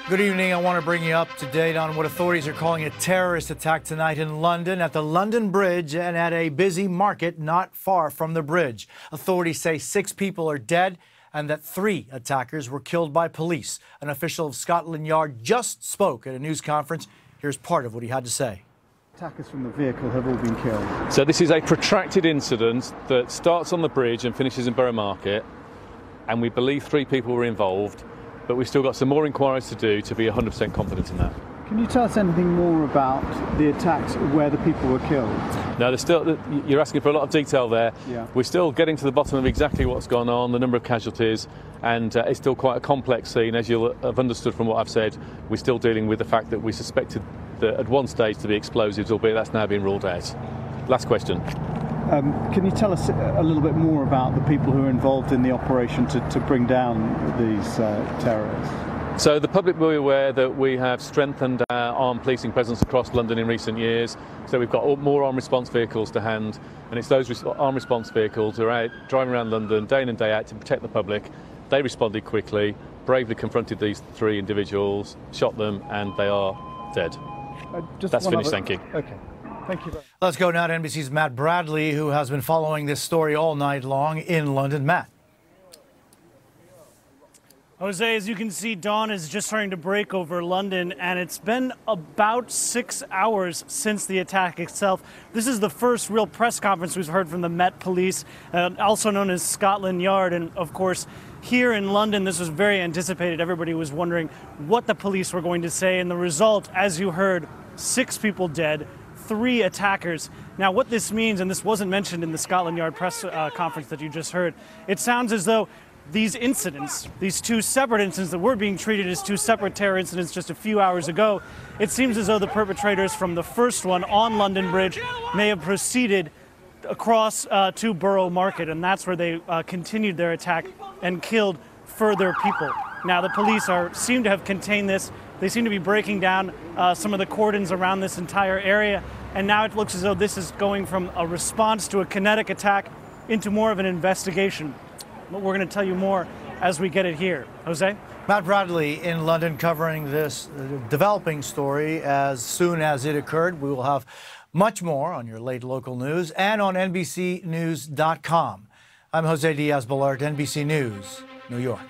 Good evening. I want to bring you up to date on what authorities are calling a terrorist attack tonight in London at the London Bridge and at a busy market not far from the bridge. Authorities say 6 people are dead and that 3 attackers were killed by police. An official of Scotland Yard just spoke at a news conference. Here's part of what he had to say. Attackers from the vehicle have all been killed. So this is a protracted incident that starts on the bridge and finishes in Borough Market, and we believe 3 people were involved. But we've still got some more inquiries to do to be 100% confident in that. Can you tell us anything more about the attacks, where the people were killed? No, you're asking for a lot of detail there. Yeah. We're still getting to the bottom of exactly what's gone on, the number of casualties, and it's still quite a complex scene. As you'll have understood from what I've said, we're still dealing with the fact that we suspected at one stage to be explosives, albeit that's now been ruled out. Last question. Can you tell us a little bit more about the people who are involved in the operation to bring down these terrorists? So the public will be aware that we have strengthened our armed policing presence across London in recent years. So we've got more armed response vehicles to hand, and it's those armed response vehicles who are out driving around London day in and day out to protect the public. They responded quickly, bravely confronted these 3 individuals, shot them, and they are dead. That's finished, thank you. Okay. Thank you. Let's go now to NBC's Matt Bradley, who has been following this story all night long in London. Matt. Jose, as you can see, dawn is just starting to break over London, and it's been about 6 hours since the attack itself. This is the first real press conference we've heard from the Met Police, also known as Scotland Yard. And of course, here in London, this was very anticipated. Everybody was wondering what the police were going to say, and the result, as you heard, 6 people dead, 3 attackers. Now, what this means, and this wasn't mentioned in the Scotland Yard press conference that you just heard, it sounds as though these incidents, these 2 separate incidents that were being treated as 2 separate terror incidents just a few hours ago, it seems as though the perpetrators from the first one on London Bridge may have proceeded across to Borough Market, and that's where they continued their attack and killed further people. Now, the police seem to have contained this. They seem to be breaking down some of the cordons around this entire area, and now it looks as though this is going from a response to a kinetic attack into more of an investigation. But we're going to tell you more as we get it here. Jose? Matt Bradley in London covering this developing story as soon as it occurred. We will have much more on your late local news and on NBCnews.com. I'm Jose Diaz-Balart, NBC News, New York.